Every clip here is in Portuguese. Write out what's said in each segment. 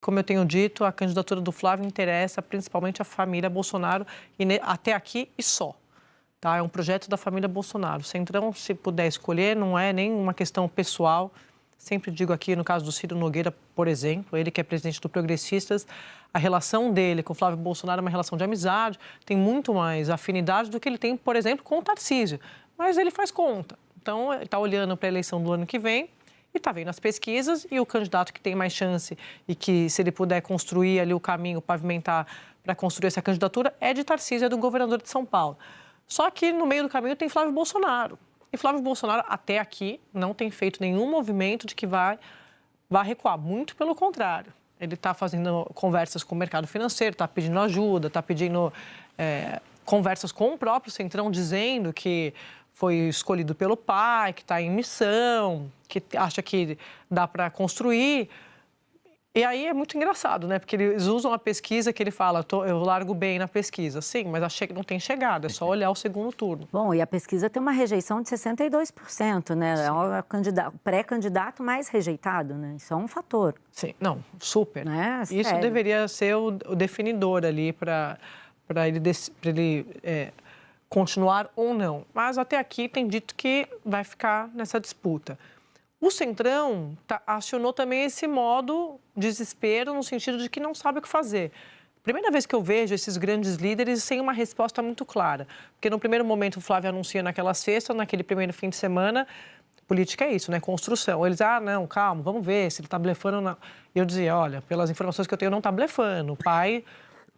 como eu tenho dito, a candidatura do Flávio interessa principalmente a família Bolsonaro, e até aqui e só. Tá? É um projeto da família Bolsonaro. O Centrão, se puder escolher, não é nem uma questão pessoal. Sempre digo aqui, no caso do Ciro Nogueira, por exemplo, ele que é presidente do Progressistas, a relação dele com o Flávio Bolsonaro é uma relação de amizade, tem muito mais afinidade do que ele tem, por exemplo, com o Tarcísio. Mas ele faz conta. Então, ele está olhando para a eleição do ano que vem e está vendo as pesquisas, e o candidato que tem mais chance e que, se ele puder construir ali o caminho, pavimentar para construir essa candidatura, é de Tarcísio, é do governador de São Paulo. Só que no meio do caminho tem Flávio Bolsonaro. E Flávio Bolsonaro, até aqui, não tem feito nenhum movimento de que vai recuar. Muito pelo contrário. Ele está fazendo conversas com o mercado financeiro, está pedindo ajuda, está pedindo conversas com o próprio Centrão, dizendo que foi escolhido pelo pai, que está em missão, que acha que dá para construir. E aí é muito engraçado, né? Porque eles usam a pesquisa que ele fala, eu largo bem na pesquisa. Sim, mas achei que não tem chegado, é só olhar o segundo turno. Bom, e a pesquisa tem uma rejeição de 62%, né? Sim. É o pré-candidato mais rejeitado, né? Isso é um fator. Sim, não, super. Né? Isso sério. Deveria ser o definidor ali para ele continuar ou não. Mas até aqui tem dito que vai ficar nessa disputa. O Centrão acionou também esse modo desespero, no sentido de que não sabe o que fazer. Primeira vez que eu vejo esses grandes líderes sem uma resposta muito clara. Porque no primeiro momento o Flávio anuncia naquela sexta, naquele primeiro fim de semana, política é isso, né? Construção. Eles, não, calma, vamos ver se ele está blefando ou não. E eu dizia, olha, pelas informações que eu tenho, não está blefando. O pai...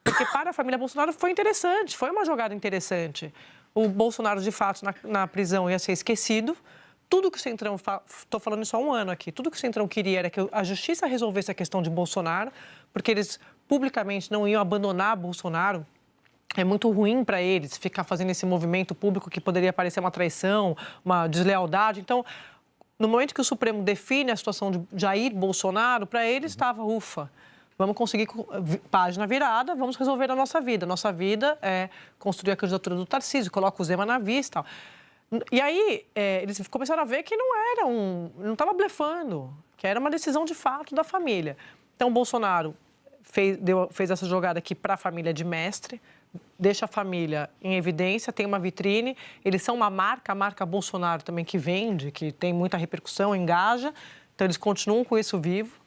Porque para a família Bolsonaro foi interessante, foi uma jogada interessante. O Bolsonaro, de fato, na prisão ia ser esquecido. Tudo que o Centrão, estou falando isso há um ano aqui, tudo que o Centrão queria era que a justiça resolvesse a questão de Bolsonaro, porque eles publicamente não iam abandonar Bolsonaro. É muito ruim para eles ficar fazendo esse movimento público que poderia parecer uma traição, uma deslealdade. Então, no momento que o Supremo define a situação de Jair Bolsonaro, para eles estava, ufa, vamos conseguir página virada, vamos resolver a nossa vida. Nossa vida é construir a candidatura do Tarcísio, coloca o Zema na vista e tal. E aí, eles começaram a ver que não estava blefando, que era uma decisão de fato da família. Então, o Bolsonaro fez essa jogada aqui para a família de mestre, deixa a família em evidência, tem uma vitrine, eles são uma marca, a marca Bolsonaro também que vende, que tem muita repercussão, engaja, então eles continuam com isso vivo,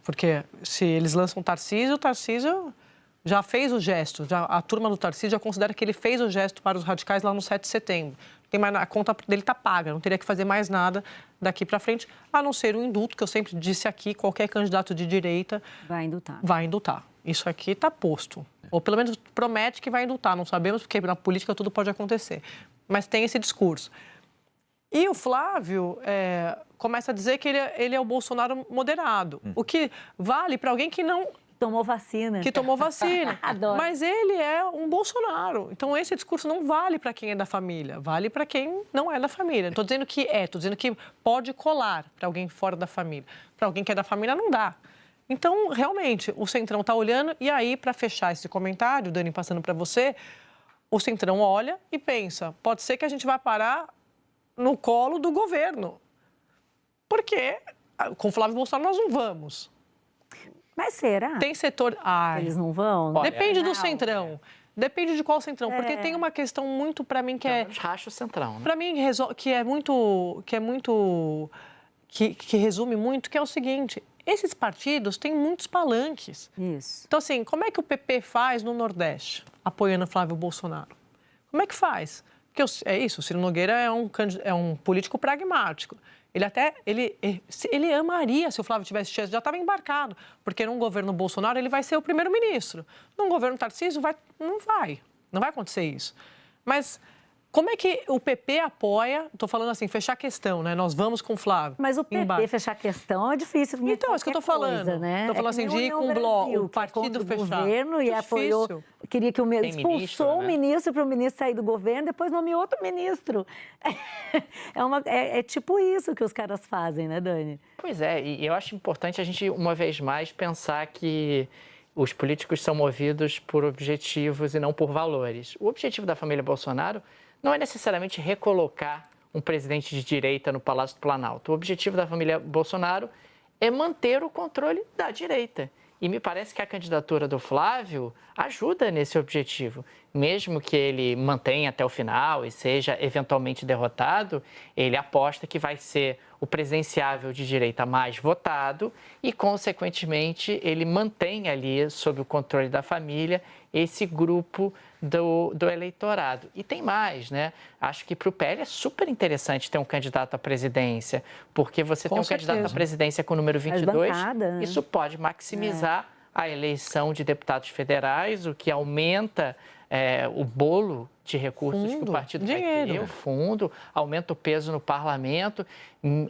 porque se eles lançam o Tarcísio já fez o gesto, a turma do Tarcísio já considera que ele fez o gesto para os radicais lá no 7 de setembro. A conta dele está paga, não teria que fazer mais nada daqui para frente, a não ser o indulto, que eu sempre disse aqui, qualquer candidato de direita vai indultar. Isso aqui está posto. Ou pelo menos promete que vai indultar, não sabemos, porque na política tudo pode acontecer. Mas tem esse discurso. E o Flávio começa a dizer que ele é o Bolsonaro moderado, o que vale para alguém que não... Tomou vacina. Que tomou vacina. Adoro. Mas ele é um Bolsonaro. Então, esse discurso não vale para quem é da família, vale para quem não é da família. Não estou dizendo que estou dizendo que pode colar para alguém fora da família. Para alguém que é da família, não dá. Então, realmente, o Centrão está olhando. E aí, para fechar esse comentário, Dani, passando para você, o Centrão olha e pensa, pode ser que a gente vai parar no colo do governo. Porque com Flávio Bolsonaro nós não vamos. Mas será? Tem setor... Eles não vão? Depende do Centrão. Depende de qual Centrão. Porque tem uma questão muito, para mim, que racha o Centrão, né? Para mim, que resume muito, que é o seguinte... Esses partidos têm muitos palanques. Isso. Então, assim, como é que o PP faz no Nordeste, apoiando Flávio Bolsonaro? Como é que faz? Porque é isso, o Ciro Nogueira é um político pragmático. Ele amaria se o Flávio tivesse chance, já estava embarcado, porque num governo Bolsonaro ele vai ser o primeiro-ministro. Num governo Tarcísio não vai acontecer isso. Mas como é que o PP apoia, estou falando assim, fechar a questão, né? Nós vamos com o Flávio. Mas o PP fechar a questão é difícil. Então, é isso que eu estou falando. Né? Estou falando assim, de ir com o bloco, o partido fechar. Governo e apoiou, queria que expulsou o ministro para o ministro sair do governo, depois nomeou outro ministro. É tipo isso que os caras fazem, né, Dani? Pois é, e eu acho importante a gente, uma vez mais, pensar que os políticos são movidos por objetivos e não por valores. O objetivo da família Bolsonaro não é necessariamente recolocar um presidente de direita no Palácio do Planalto. O objetivo da família Bolsonaro é manter o controle da direita. E me parece que a candidatura do Flávio ajuda nesse objetivo. Mesmo que ele mantenha até o final e seja eventualmente derrotado, ele aposta que vai ser o presidenciável de direita mais votado e, consequentemente, ele mantém ali, sob o controle da família, esse grupo do eleitorado. E tem mais, né? Acho que para o PL é super interessante ter um candidato à presidência, porque você tem um candidato à presidência com o número 22, isso pode maximizar a eleição de deputados federais, o que aumenta o bolo de recursos que o partido vai ter, o fundo, aumenta o peso no parlamento.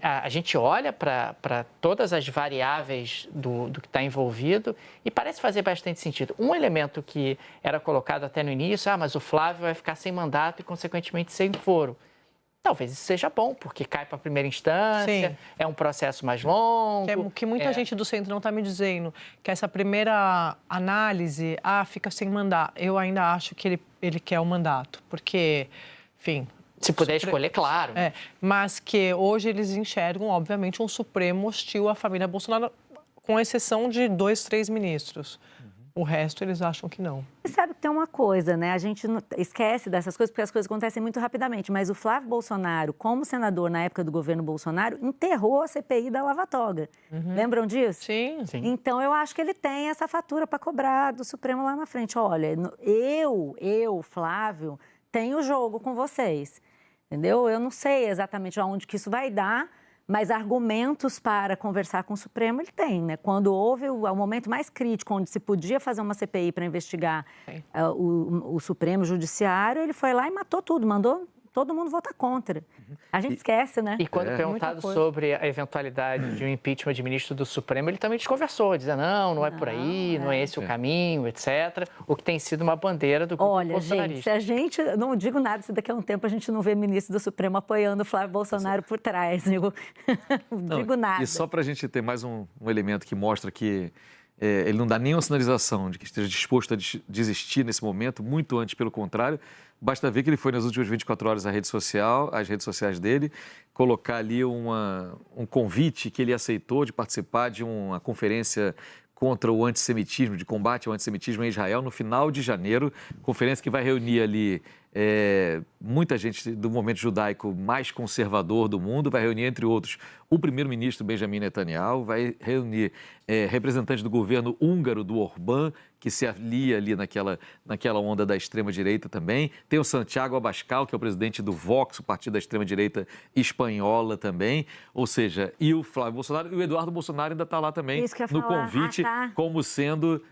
A gente olha para todas as variáveis do que está envolvido e parece fazer bastante sentido. Um elemento que era colocado até no início, mas o Flávio vai ficar sem mandato e, consequentemente, sem foro. Talvez isso seja bom, porque cai para a primeira instância, é um processo mais longo. Que muita gente do Centrão está me dizendo, que essa primeira análise, fica sem mandato. Eu ainda acho que ele quer o mandato, porque, enfim... Se puder escolher, claro. Mas que hoje eles enxergam, obviamente, um Supremo hostil à família Bolsonaro, com exceção de 2, 3 ministros. O resto, eles acham que não. E sabe que tem uma coisa, né? A gente esquece dessas coisas porque as coisas acontecem muito rapidamente. Mas o Flávio Bolsonaro, como senador na época do governo Bolsonaro, enterrou a CPI da Lava Toga. Lembram disso? Sim. Então, eu acho que ele tem essa fatura para cobrar do Supremo lá na frente. Olha, eu, Flávio, tenho jogo com vocês. Entendeu? Eu não sei exatamente aonde que isso vai dar, mas argumentos para conversar com o Supremo ele tem, né? Quando houve o momento mais crítico, onde se podia fazer uma CPI para investigar o Supremo Judiciário, ele foi lá e matou tudo, mandou todo mundo votar contra. A gente esquece, né? E quando perguntado sobre a eventualidade de um impeachment de ministro do Supremo, ele também desconversou, dizendo não é por aí, não é esse o caminho, etc. O que tem sido uma bandeira do grupo bolsonarista. Olha, gente, se a gente... Não digo nada se daqui a um tempo a gente não vê ministro do Supremo apoiando o Flávio Bolsonaro por trás. Não digo nada. E só para a gente ter mais um elemento que mostra que ele não dá nenhuma sinalização de que esteja disposto a desistir nesse momento, muito antes, pelo contrário. Basta ver que ele foi nas últimas 24 horas à rede social, às redes sociais dele, colocar ali um convite que ele aceitou de participar de uma conferência contra o antissemitismo, de combate ao antissemitismo em Israel, no final de janeiro, conferência que vai reunir ali muita gente do movimento judaico mais conservador do mundo, vai reunir, entre outros, o primeiro-ministro Benjamin Netanyahu, vai reunir representantes do governo húngaro, do Orbán, que se alia ali naquela onda da extrema-direita também. Tem o Santiago Abascal, que é o presidente do Vox, o partido da extrema-direita espanhola também. Ou seja, e o Flávio Bolsonaro, e o Eduardo Bolsonaro ainda está lá também no convite, como sendo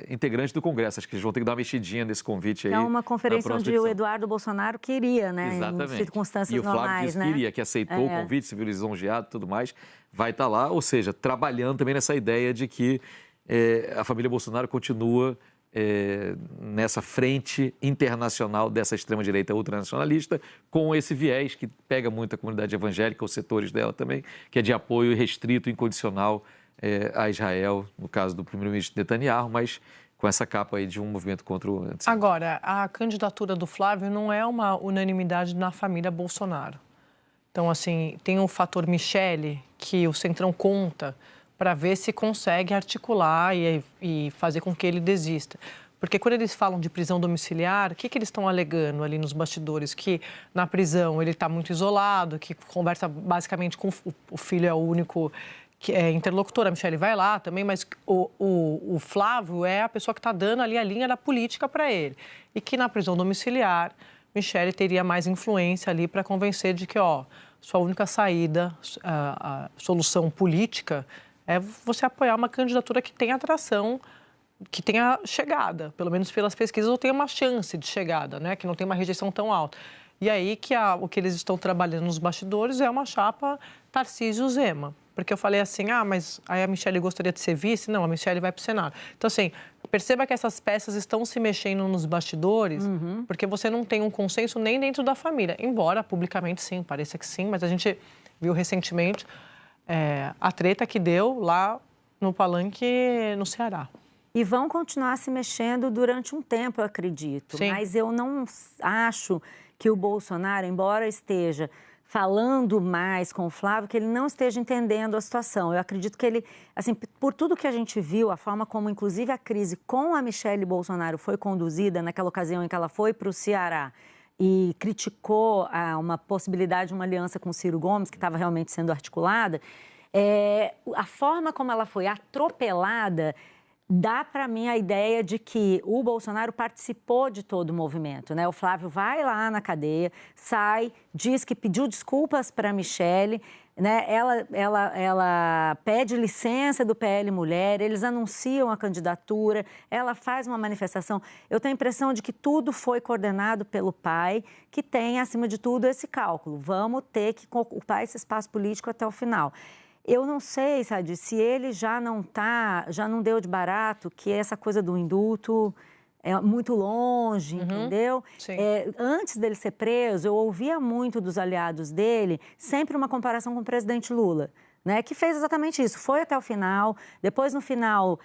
integrante do Congresso. Acho que eles vão ter que dar uma mexidinha nesse convite aí. É uma conferência onde o Eduardo Bolsonaro queria, né? Exatamente. Em circunstâncias e o Flávio normais, disse que queria, que aceitou o convite, se viu lisonjeado e tudo mais, vai estar lá. Ou seja, trabalhando também nessa ideia de que a família Bolsonaro continua nessa frente internacional dessa extrema-direita ultranacionalista, com esse viés que pega muito a comunidade evangélica, os setores dela também, que é de apoio restrito, incondicional a Israel, no caso do primeiro-ministro Netanyahu, mas com essa capa aí de um movimento contra o antissemitismo. Agora, a candidatura do Flávio não é uma unanimidade na família Bolsonaro. Então, assim, tem o fator Michele, que o Centrão conta para ver se consegue articular e fazer com que ele desista. Porque quando eles falam de prisão domiciliar, o que eles estão alegando ali nos bastidores? Que na prisão ele está muito isolado, que conversa basicamente com o filho, é o único que é interlocutor. A Michele vai lá também, mas o Flávio é a pessoa que está dando ali a linha da política para ele. E que na prisão domiciliar, Michele teria mais influência ali para convencer de que, sua única saída, a solução política é você apoiar uma candidatura que tenha atração, que tenha chegada, pelo menos pelas pesquisas, ou tenha uma chance de chegada, né? Que não tenha uma rejeição tão alta. E aí que o que eles estão trabalhando nos bastidores é uma chapa Tarcísio-Zema. Porque eu falei assim, mas aí a Michele gostaria de ser vice? Não, a Michele vai para o Senado. Então, assim, perceba que essas peças estão se mexendo nos bastidores, porque você não tem um consenso nem dentro da família. Embora, publicamente, sim, pareça que sim, mas a gente viu recentemente a treta que deu lá no Palanque, no Ceará. E vão continuar se mexendo durante um tempo, eu acredito. Sim. Mas eu não acho que o Bolsonaro, embora esteja falando mais com o Flávio, que ele não esteja entendendo a situação. Eu acredito que ele, assim, por tudo que a gente viu, a forma como, inclusive, a crise com a Michelle Bolsonaro foi conduzida naquela ocasião em que ela foi para o Ceará e criticou uma possibilidade de uma aliança com o Ciro Gomes, que estava realmente sendo articulada, a forma como ela foi atropelada dá para mim a ideia de que o Bolsonaro participou de todo o movimento, né? O Flávio vai lá na cadeia, sai, diz que pediu desculpas para a Michelle, né? Ela pede licença do PL Mulher, eles anunciam a candidatura, ela faz uma manifestação. Eu tenho a impressão de que tudo foi coordenado pelo pai, que tem, acima de tudo, esse cálculo. Vamos ter que ocupar esse espaço político até o final. Eu não sei, Sadi, se ele já não deu de barato, que essa coisa do indulto é muito longe, entendeu? Antes dele ser preso, eu ouvia muito dos aliados dele sempre uma comparação com o presidente Lula, né, que fez exatamente isso, foi até o final, depois no final,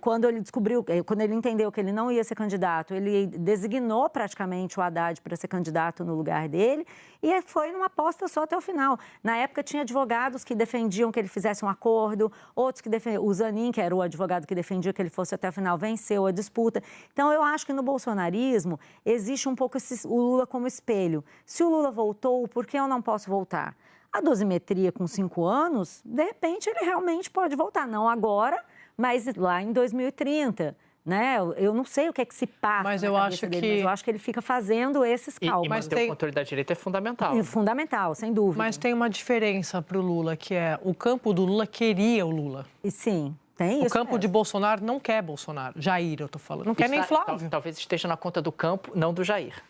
quando ele descobriu, quando ele entendeu que ele não ia ser candidato, ele designou praticamente o Haddad para ser candidato no lugar dele e foi numa aposta só até o final. Na época tinha advogados que defendiam que ele fizesse um acordo, outros que defendiam, o Zanin, que era o advogado que defendia que ele fosse até o final, venceu a disputa. Então eu acho que no bolsonarismo existe um pouco o Lula como espelho. Se o Lula voltou, por que eu não posso voltar? A dosimetria com 5 anos, de repente ele realmente pode voltar. Não agora, mas lá em 2030, né? Eu não sei o que é que se passa mas na cabeça dele, mas eu acho que ele fica fazendo esses cálculos. Mas o controle da direita é fundamental. É fundamental, sem dúvida. Mas tem uma diferença para o Lula, que é o campo do Lula queria o Lula. E sim, tem isso. O campo de Bolsonaro não quer Bolsonaro. Jair, eu tô falando. Não quer nem Flávio. Talvez esteja na conta do campo, não do Jair.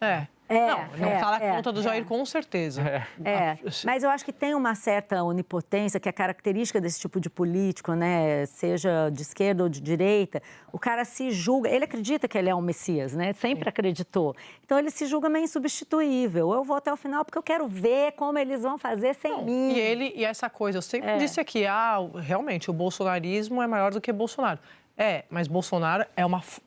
Não está na conta do Jair, com certeza. Mas eu acho que tem uma certa onipotência, que é característica desse tipo de político, né? Seja de esquerda ou de direita. O cara se julga, ele acredita que ele é um Messias, né? Sempre acreditou. Então ele se julga meio insubstituível. Eu vou até o final porque eu quero ver como eles vão fazer sem mim. E essa coisa, eu sempre disse aqui, realmente, o bolsonarismo é maior do que Bolsonaro. Mas Bolsonaro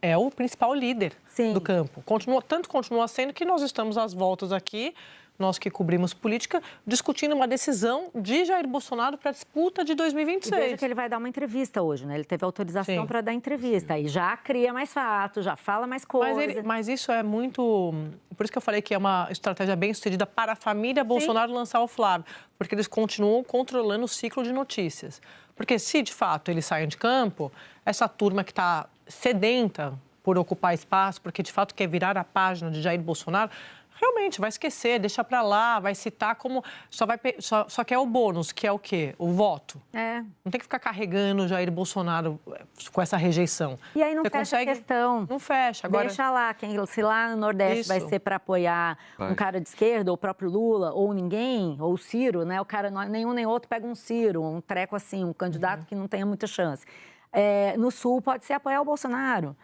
é o principal líder do campo. Continua sendo que nós estamos às voltas aqui, nós que cobrimos política, discutindo uma decisão de Jair Bolsonaro para a disputa de 2026. E veja que ele vai dar uma entrevista hoje, né? Ele teve autorização para dar entrevista. Aí já cria mais fatos, já fala mais coisas. Mas isso é muito... Por isso que eu falei que é uma estratégia bem sucedida para a família Bolsonaro lançar o Flávio. Porque eles continuam controlando o ciclo de notícias. Porque se, de fato, eles saem de campo, essa turma que está sedenta por ocupar espaço, porque, de fato, quer virar a página de Jair Bolsonaro, realmente vai esquecer, deixa para lá, vai citar como... Só quer o bônus, que é o quê? O voto. Não tem que ficar carregando o Jair Bolsonaro com essa rejeição. E aí não fecha a questão. Não fecha. Agora... Deixa lá, se lá no Nordeste vai ser para apoiar um cara de esquerda, ou o próprio Lula, ou ninguém, ou o Ciro, né? O cara, nenhum nem outro pega um Ciro, um treco assim, um candidato que não tenha muita chance. No Sul pode ser apoiar o Bolsonaro.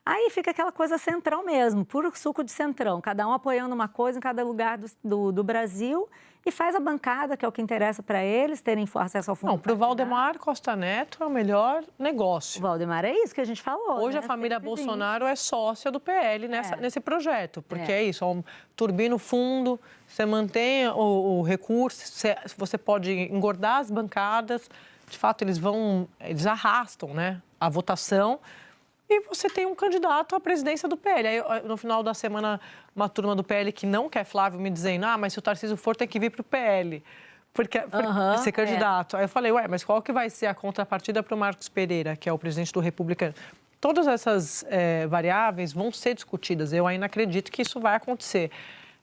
Aí fica aquela coisa centrão mesmo, puro suco de centrão, cada um apoiando uma coisa em cada lugar do Brasil e faz a bancada, que é o que interessa para eles, terem acesso ao fundo. Não, para o Valdemar Costa Neto é o melhor negócio. O Valdemar é isso que a gente falou. Hoje a família Bolsonaro é sócia do PL nesse projeto, porque é isso, turbina o fundo, você mantém o recurso, você pode engordar as bancadas, de fato eles arrastam, né, a votação. E você tem um candidato à presidência do PL. Aí, no final da semana, uma turma do PL que não quer Flávio me dizendo, mas se o Tarcísio for, tem que vir para o PL, porque ser candidato. Aí eu falei, mas qual que vai ser a contrapartida para o Marcos Pereira, que é o presidente do Republicano? Todas essas variáveis vão ser discutidas. Eu ainda acredito que isso vai acontecer.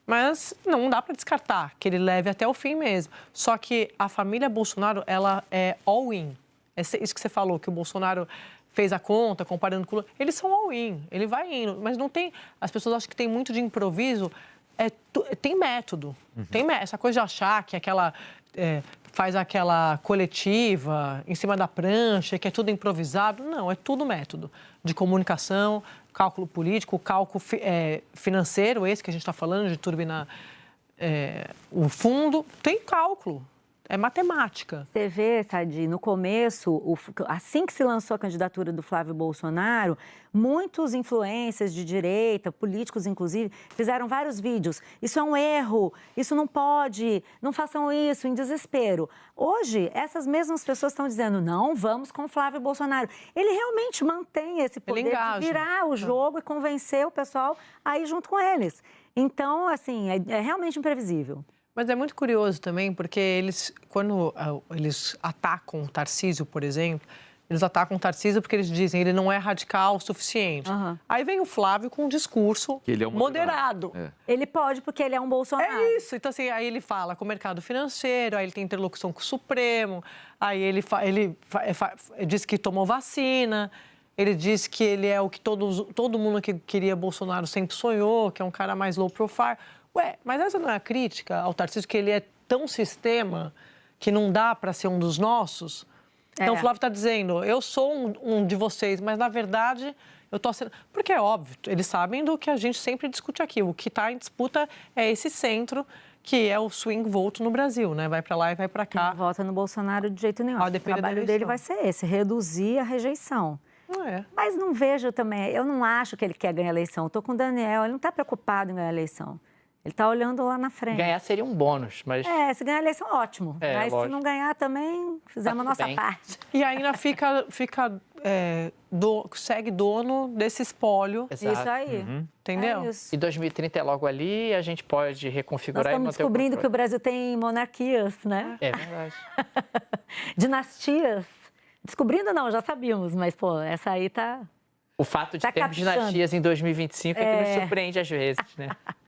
Mas não dá para descartar que ele leve até o fim mesmo. Só que a família Bolsonaro, ela é all-in. É isso que você falou, que o Bolsonaro fez a conta, comparando com o Lula. Eles são all-in, ele vai indo. Mas não tem... As pessoas acham que tem muito de improviso. Tem método. Tem essa coisa de achar que faz aquela coletiva em cima da prancha, que é tudo improvisado. Não, é tudo método. De comunicação, cálculo político, cálculo financeiro, esse que a gente está falando, de turbinar o fundo. Tem cálculo. É matemática. Você vê, Sadi, no começo, assim que se lançou a candidatura do Flávio Bolsonaro, muitos influencers de direita, políticos inclusive, fizeram vários vídeos. Isso é um erro, isso não pode, não façam isso, em desespero. Hoje, essas mesmas pessoas estão dizendo, não, vamos com o Flávio Bolsonaro. Ele realmente mantém esse poder de virar o jogo e convencer o pessoal a ir junto com eles. Então, assim, é realmente imprevisível. Mas é muito curioso também, porque quando eles atacam o Tarcísio, por exemplo, eles atacam o Tarcísio porque eles dizem que ele não é radical o suficiente. Aí vem o Flávio com um discurso que ele é um moderado. Ele pode porque ele é um Bolsonaro. É isso. Então, assim, aí ele fala com o mercado financeiro, aí ele tem interlocução com o Supremo, aí ele diz que tomou vacina, ele diz que ele é o que todo mundo que queria Bolsonaro sempre sonhou, que é um cara mais low profile. Ué, mas essa não é a crítica ao Tarcísio, que ele é tão sistema que não dá para ser um dos nossos? Então, o Flávio está dizendo, eu sou um de vocês, mas, na verdade, eu estou sendo... Porque é óbvio, eles sabem do que a gente sempre discute aqui. O que está em disputa é esse centro, que é o swing vote no Brasil, né? Vai para lá e vai para cá. Não vota no Bolsonaro de jeito nenhum. O trabalho dele vai ser esse, reduzir a rejeição. Mas não vejo também, eu não acho que ele quer ganhar a eleição. Estou com o Daniel, ele não está preocupado em ganhar a eleição. Ele está olhando lá na frente. Ganhar seria um bônus, mas... Se ganhar a eleição, ótimo. Mas lógico. se não ganhar também, fizemos a nossa parte. E ainda segue dono desse espólio. Exato. Isso aí. Entendeu? É isso. E 2030 é logo ali, a gente pode reconfigurar Nós estamos descobrindo que o Brasil tem monarquias, né? É verdade. Dinastias. Descobrindo não, já sabíamos, mas, pô, essa aí tá... O fato de termos dinastias em 2025 é que nos surpreende às vezes, né?